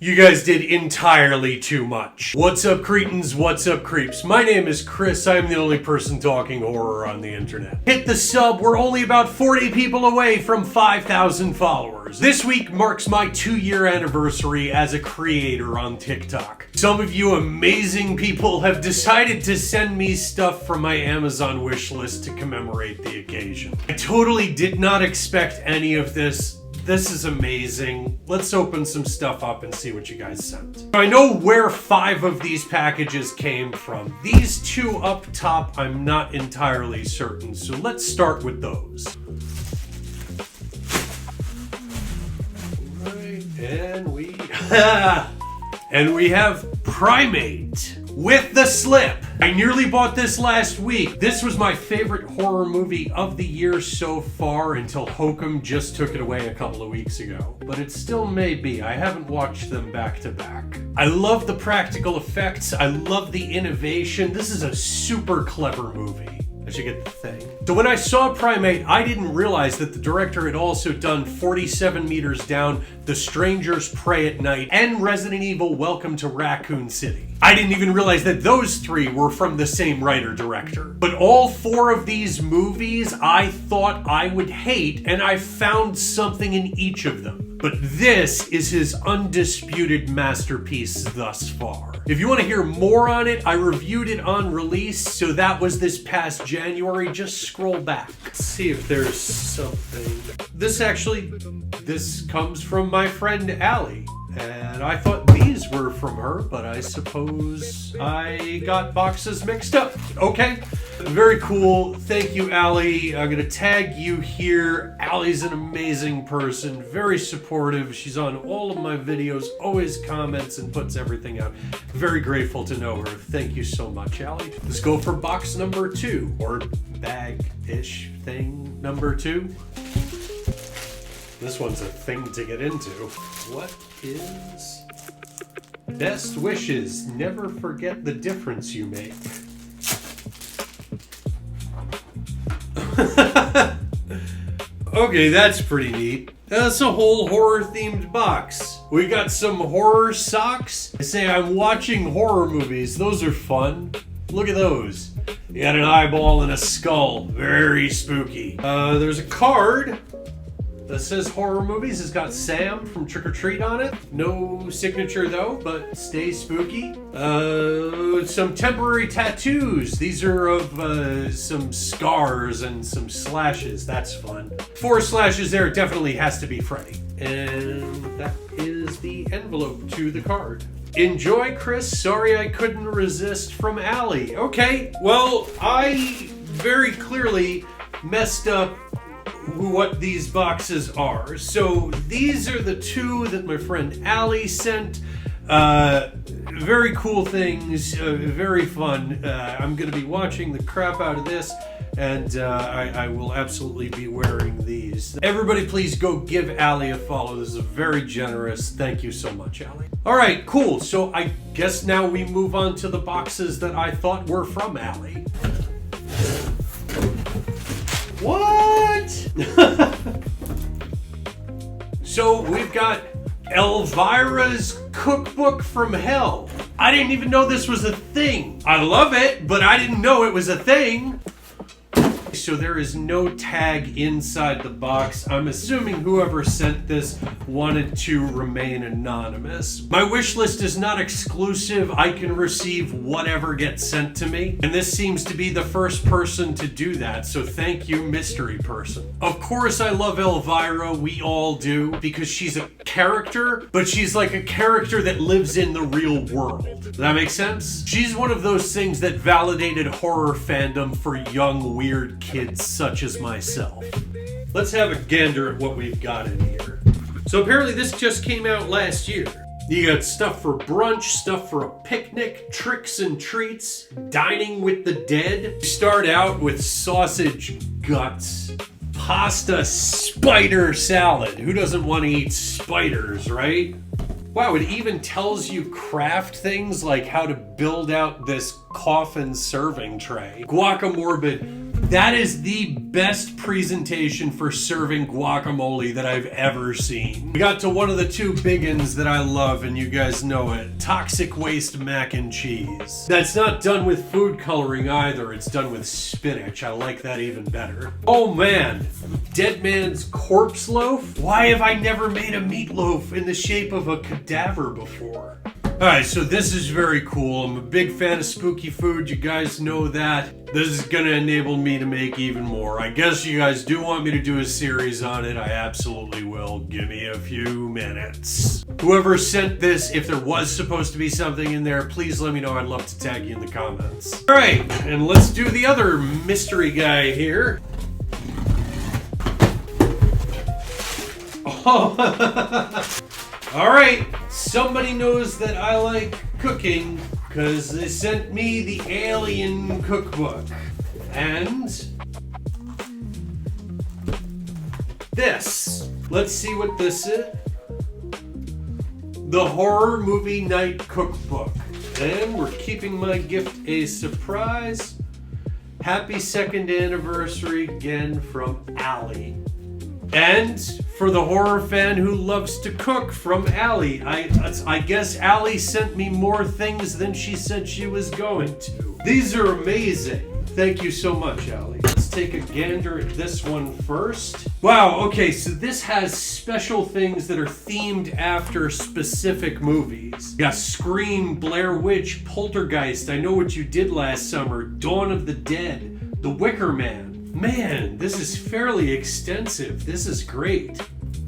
You guys did entirely too much. What's up, cretins? What's up, creeps? My name is Chris. I'm the only person talking horror on the internet. Hit the sub. We're only about 40 people away from 5,000 followers. This week marks my 2-year anniversary as a creator on TikTok. Some of you amazing people have decided to send me stuff from my Amazon wishlist to commemorate the occasion. I totally did not expect any of this. This is amazing. Let's open some stuff up and see what you guys sent. I know where 5 of these packages came from. These 2 up top, I'm not entirely certain, so let's start with those. Right, and we have Primate with the slip. I nearly bought this last week. This was my favorite horror movie of the year so far until Hokum just took it away a couple of weeks ago. But it still may be. I haven't watched them back to back. I love the practical effects. I love the innovation. This is a super clever movie. I should get the thing. So when I saw Primate, I didn't realize that the director had also done 47 Meters Down, The Strangers Pray at Night, and Resident Evil Welcome to Raccoon City. I didn't even realize that those 3 were from the same writer-director. But all 4 of these movies I thought I would hate, and I found something in each of them. But this is his undisputed masterpiece thus far. If you want to hear more on it, I reviewed it on release, so that was this past January. Just scroll back. Let's see if there's something. This comes from my friend Allie. And I thought these were from her, but I suppose I got boxes mixed up. Okay, very cool. Thank you, Allie. I'm gonna tag you here. Allie's an amazing person, very supportive. She's on all of my videos, always comments and puts everything out. Very grateful to know her. Thank you so much, Allie. Let's go for box number 2, or bag-ish thing number 2. This one's a thing to get into. What is best wishes? Never forget the difference you make. Okay, that's pretty neat. That's a whole horror-themed box. We got some horror socks. I say I'm watching horror movies. Those are fun. Look at those. You got an eyeball and a skull. Very spooky. There's a card that says horror movies. It's got Sam from Trick or Treat on it. No signature though, but stay spooky. Some temporary tattoos. These are of some scars and some slashes. That's fun. 4 slashes there. It definitely has to be Freddy. And that is the envelope to the card. Enjoy, Chris. Sorry I couldn't resist, from Allie. Okay, well, I very clearly messed up what these boxes are. So these are the 2 that my friend Allie sent. Very cool things, very fun. I'm going to be watching the crap out of this, and I will absolutely be wearing these. Everybody please go give Allie a follow. This is very generous. Thank you so much, Allie. All right, cool. So I guess now we move on to the boxes that I thought were from Allie. What? So we've got Elvira's Cookbook from Hell. I didn't even know this was a thing. I love it, but I didn't know it was a thing. So there is no tag inside the box. I'm assuming whoever sent this wanted to remain anonymous. My wish list is not exclusive. I can receive whatever gets sent to me. And this seems to be the first person to do that. So thank you, mystery person. Of course I love Elvira. We all do. Because she's a character, but she's like a character that lives in the real world. Does that make sense? She's one of those things that validated horror fandom for young, weird kids such as myself. Let's have a gander at what we've got in here. So apparently this just came out last year. You got stuff for brunch, stuff for a picnic, tricks and treats, dining with the dead. You start out with sausage guts, pasta spider salad. Who doesn't want to eat spiders, right? Wow, it even tells you craft things like how to build out this coffin serving tray. Guacamole That is the best presentation for serving guacamole that I've ever seen. We got to one of the two big uns that I love, and you guys know it. Toxic waste mac and cheese. That's not done with food coloring either. It's done with spinach. I like that even better. Oh man, Dead Man's Corpse Loaf? Why have I never made a meatloaf in the shape of a cadaver before? Alright, so this is very cool. I'm a big fan of spooky food. You guys know that. This is gonna enable me to make even more. I guess you guys do want me to do a series on it. I absolutely will. Give me a few minutes. Whoever sent this, if there was supposed to be something in there, please let me know. I'd love to tag you in the comments. Alright, and let's do the other mystery guy here. Oh, alright, somebody knows that I like cooking because they sent me the Alien cookbook. And this. Let's see what this is. The Horror Movie Night Cookbook. And we're keeping my gift a surprise. Happy 2nd anniversary again from Allie. And for the horror fan who loves to cook, from Allie. I guess Allie sent me more things than she said she was going to. These are amazing. Thank you so much, Allie. Let's take a gander at this one first. Wow, okay, so this has special things that are themed after specific movies. You got Scream, Blair Witch, Poltergeist, I Know What You Did Last Summer, Dawn of the Dead, The Wicker Man. Man, this is fairly extensive. This is great.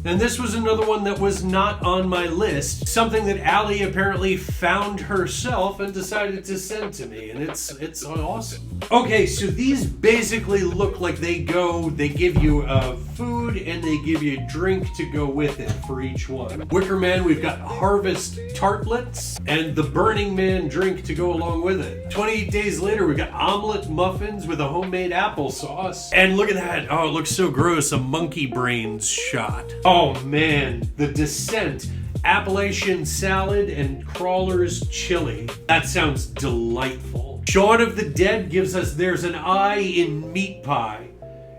And this was another one that was not on my list. Something that Allie apparently found herself and decided to send to me. And it's awesome. Okay, so these basically look like they give you food and they give you a drink to go with it for each one. Wicker Man, we've got Harvest Tartlets and the Burning Man drink to go along with it. 28 days later, we've got omelet muffins with a homemade applesauce. And look at that. Oh, it looks so gross. A monkey brains shot. Oh man, The Descent, Appalachian salad and crawlers chili. That sounds delightful. Shaun of the Dead gives us There's an Eye in Meat Pie.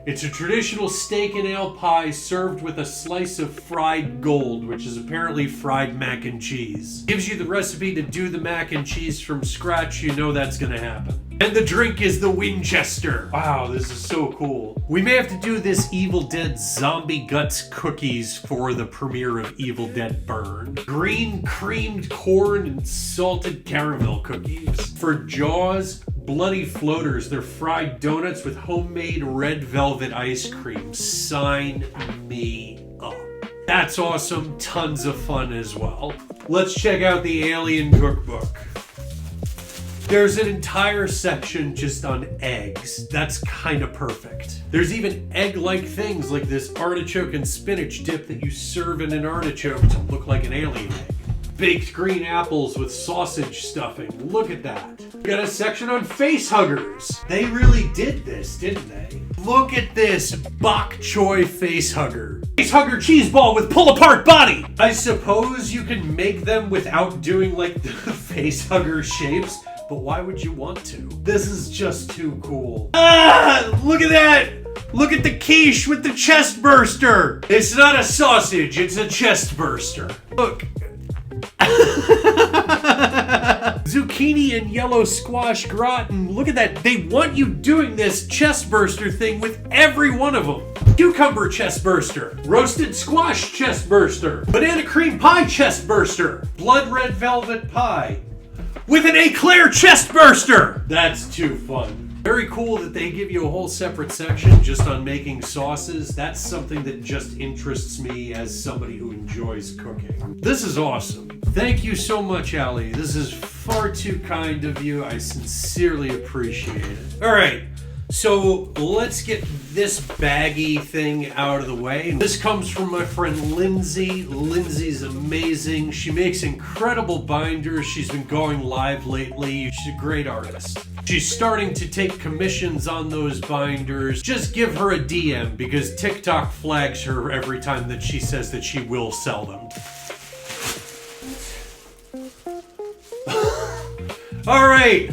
It's a traditional steak and ale pie served with a slice of fried gold, which is apparently fried mac and cheese. Gives you the recipe to do the mac and cheese from scratch. You know that's gonna happen. And the drink is the Winchester. Wow, this is so cool. We may have to do this Evil Dead Zombie Guts cookies for the premiere of Evil Dead Burn. Green creamed corn and salted caramel cookies. For Jaws, Bloody Floaters. They're fried donuts with homemade red velvet ice cream. Sign me up. That's awesome. Tons of fun as well. Let's check out the Alien Cookbook. There's an entire section just on eggs. That's kind of perfect. There's even egg-like things like this artichoke and spinach dip that you serve in an artichoke to look like an alien egg. Baked green apples with sausage stuffing. Look at that. We got a section on face huggers. They really did this, didn't they? Look at this bok choy face hugger. Face hugger cheese ball with pull apart body. I suppose you can make them without doing like the face hugger shapes, but why would you want to? This is just too cool. Ah, look at that. Look at the quiche with the chest burster. It's not a sausage, it's a chest burster. Look. Zucchini and yellow squash gratin. Look at that. They want you doing this chest burster thing with every one of them. Cucumber chest burster. Roasted squash chest burster. Banana cream pie chest burster. Blood red velvet pie. With an eclair chest burster. That's too fun. Very cool that they give you a whole separate section just on making sauces. That's something that just interests me as somebody who enjoys cooking. This is awesome. Thank you so much, Allie. This is far too kind of you. I sincerely appreciate it. All right, so let's get this baggy thing out of the way. This comes from my friend Lindsay. Lindsay's amazing. She makes incredible binders. She's been going live lately. She's a great artist. She's starting to take commissions on those binders. Just give her a DM because TikTok flags her every time that she says that she will sell them. All right.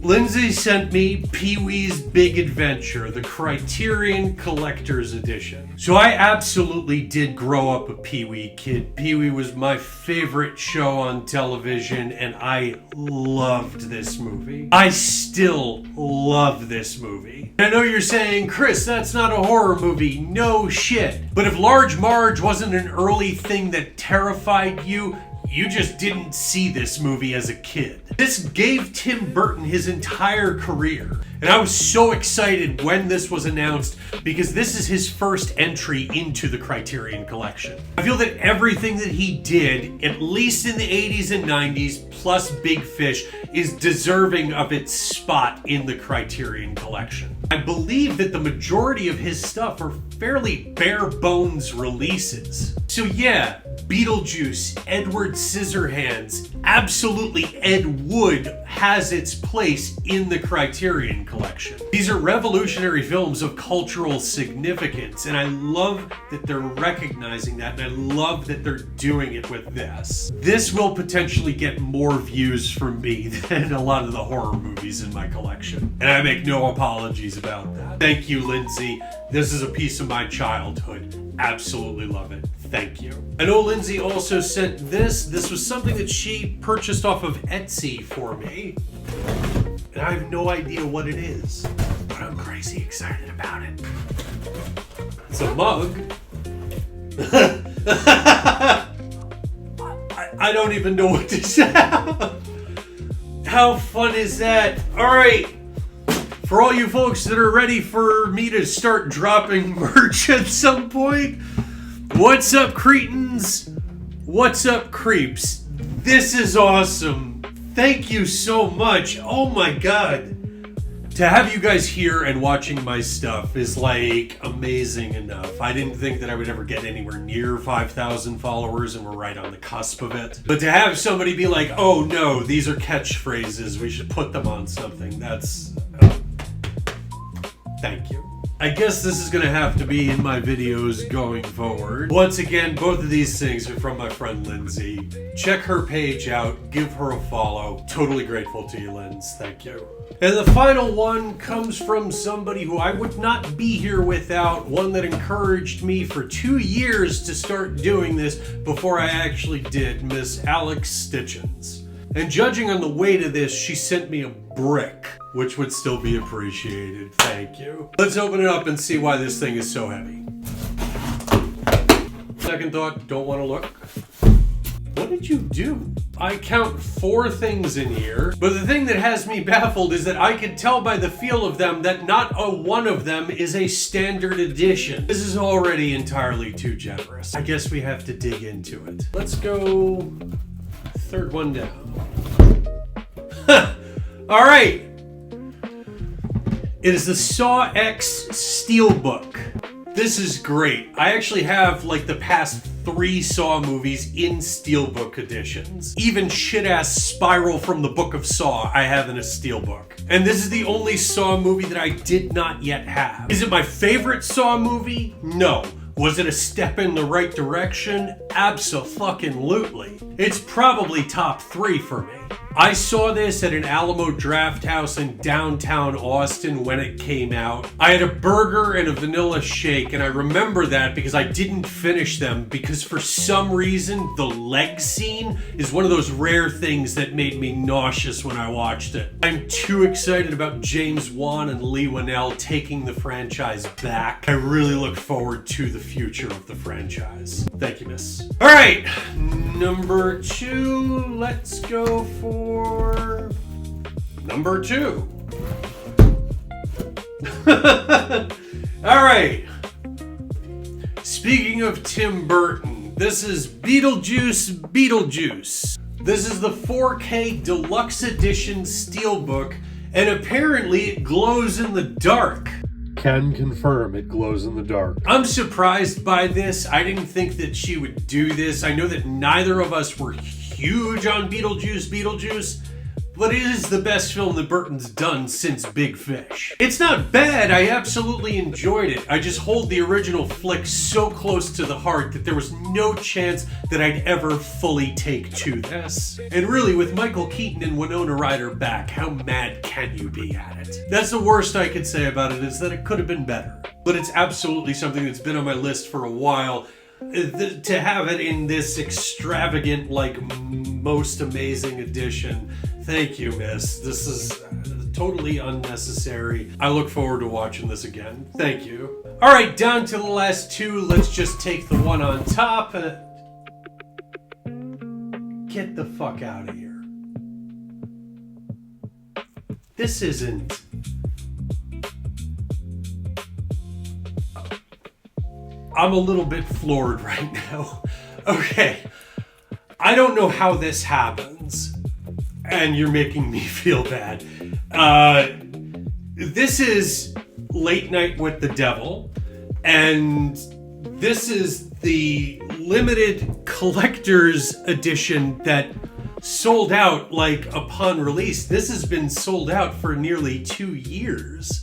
Lindsay sent me Pee-wee's Big Adventure, the Criterion Collector's Edition. So I absolutely did grow up a Pee-wee kid. Pee-wee was my favorite show on television, and I loved this movie. I still love this movie. I know you're saying, Chris, that's not a horror movie. No shit. But if Large Marge wasn't an early thing that terrified you, you just didn't see this movie as a kid. This gave Tim Burton his entire career. And I was so excited when this was announced because this is his first entry into the Criterion Collection. I feel that everything that he did, at least in the 80s and 90s, plus Big Fish, is deserving of its spot in the Criterion Collection. I believe that the majority of his stuff are fairly bare bones releases. So yeah, Beetlejuice, Edward Scissorhands, absolutely Ed Wood has its place in the Criterion Collection. These are revolutionary films of cultural significance, and I love that they're recognizing that, and I love that they're doing it with this. This will potentially get more views from me than a lot of the horror movies in my collection, and I make no apologies about that. Thank you, Lindsay. This is a piece of my childhood. Absolutely love it. Thank you. I know Lindsay also sent this. This was something that she purchased off of Etsy for me. And I have no idea what it is, but I'm crazy excited about it. It's a mug. I don't even know what to say. How fun is that? All right. For all you folks that are ready for me to start dropping merch at some point, what's up, cretins? What's up, creeps? This is awesome. Thank you so much. Oh my god. To have you guys here and watching my stuff is like amazing enough. I didn't think that I would ever get anywhere near 5,000 followers, and we're right on the cusp of it. But to have somebody be like, oh no, these are catchphrases, we should put them on something, that's... Thank you. I guess this is going to have to be in my videos going forward. Once again, both of these things are from my friend Lindsay. Check her page out. Give her a follow. Totally grateful to you, Linz. Thank you. And the final one comes from somebody who I would not be here without, one that encouraged me for 2 years to start doing this before I actually did, Miss Alex Stitchins. And judging on the weight of this, she sent me a brick, which would still be appreciated. Thank you. Let's open it up and see why this thing is so heavy. Second thought, don't want to look. What did you do? I count 4 things in here, but the thing that has me baffled is that I can tell by the feel of them that not a one of them is a standard edition. This is already entirely too generous. I guess we have to dig into it. Let's go third one down. All right. It is the Saw X Steelbook. This is great. I actually have like the past 3 Saw movies in Steelbook editions. Even shit-ass Spiral from the Book of Saw I have in a Steelbook. And this is the only Saw movie that I did not yet have. Is it my favorite Saw movie? No. Was it a step in the right direction? Abso-fucking-lutely. It's probably top 3 for me. I saw this at an Alamo Draft House in downtown Austin when it came out. I had a burger and a vanilla shake, and I remember that because I didn't finish them because for some reason the leg scene is one of those rare things that made me nauseous when I watched it. I'm too excited about James Wan and Lee Whannell taking the franchise back. I really look forward to the future of the franchise. Thank you, miss. All right, number 2, let's go for number 2. All right. Speaking of Tim Burton, this is Beetlejuice. This is the 4K Deluxe Edition Steelbook, and apparently it glows in the dark. Can confirm it glows in the dark. I'm surprised by this. I didn't think that she would do this. I know that neither of us were huge on Beetlejuice, but it is the best film that Burton's done since Big Fish. It's not bad, I absolutely enjoyed it. I just hold the original flick so close to the heart that there was no chance that I'd ever fully take to this. And really, with Michael Keaton and Winona Ryder back, how mad can you be at it? That's the worst I could say about it, is that it could have been better. But it's absolutely something that's been on my list for a while. To have it in this extravagant, like, most amazing edition, thank you, miss. This is totally unnecessary. I look forward to watching this again. Thank you. All right, down to the last two. Let's just take the one on top. Get the fuck out of here. This isn't... I'm a little bit floored right now. Okay, I don't know how this happens, and you're making me feel bad. This is Late Night with the Devil, and this is the limited collector's edition that sold out, like, upon release. This has been sold out for nearly 2 years.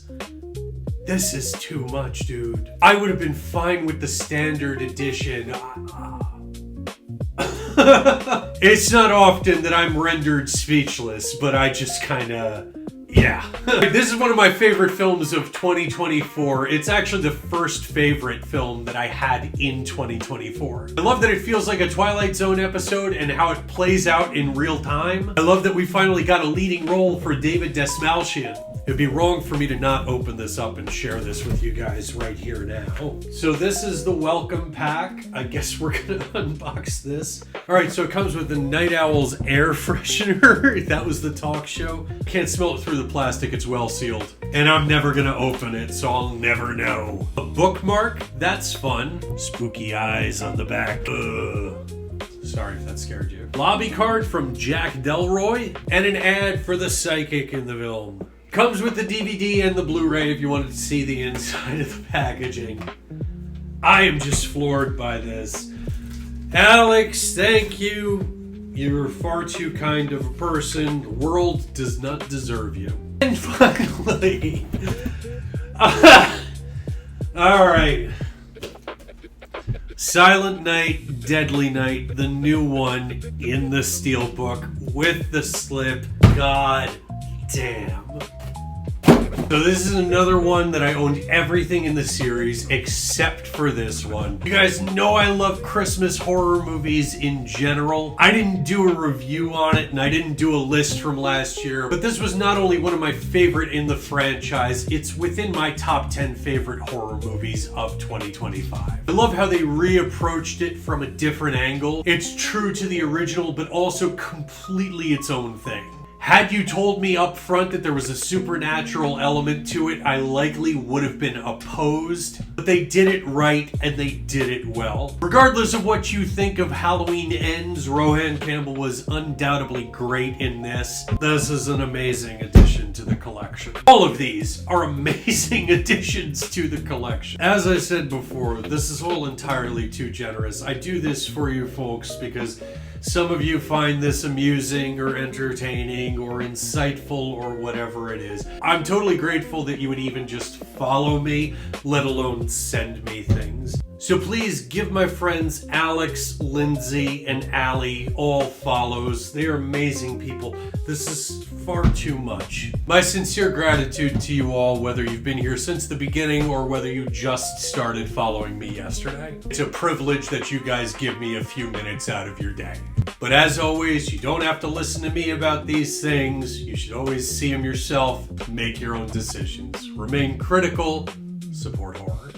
This is too much, dude. I would have been fine with the standard edition. It's not often that I'm rendered speechless, but I just kinda... yeah. This is one of my favorite films of 2024. It's actually the first favorite film that I had in 2024. I love that it feels like a Twilight Zone episode and how it plays out in real time. I love that we finally got a leading role for David Dastmalchian. It'd be wrong for me to not open this up and share this with you guys right here now. So this is the welcome pack. I guess we're gonna unbox this. All right, so it comes with the Night Owl's air freshener. That was the talk show. Can't smell it through the plastic, it's well sealed. And I'm never gonna open it, so I'll never know. A bookmark, that's fun. Spooky eyes on the back. Ugh. Sorry if that scared you. Lobby card from Jack Delroy, and an ad for the psychic in the film. Comes with the DVD and the Blu-ray if you wanted to see the inside of the packaging. I am just floored by this. Alex, thank you. You're far too kind of a person. The world does not deserve you. And finally... Alright. Silent Night, Deadly Night, the new one in the steelbook with the slip. God damn. So this is another one that I owned everything in the series except for this one. You guys know I love Christmas horror movies in general. I didn't do a review on it and I didn't do a list from last year, but this was not only one of my favorite in the franchise, it's within my top 10 favorite horror movies of 2025. I love how they reapproached it from a different angle. It's true to the original, but also completely its own thing. Had you told me up front that there was a supernatural element to it, I likely would have been opposed. But they did it right, and they did it well. Regardless of what you think of Halloween Ends, Rohan Campbell was undoubtedly great in this. This is an amazing addition to the collection. All of these are amazing additions to the collection. As I said before, this is all entirely too generous. I do this for you folks because some of you find this amusing or entertaining or insightful or whatever it is. I'm totally grateful that you would even just follow me, let alone send me things. So please give my friends Alex, Lindsay, and Allie all follows. They are amazing people. This is far too much. My sincere gratitude to you all, whether you've been here since the beginning or whether you just started following me yesterday. It's a privilege that you guys give me a few minutes out of your day. But as always, you don't have to listen to me about these things. You should always see them yourself, make your own decisions. Remain critical, support horror.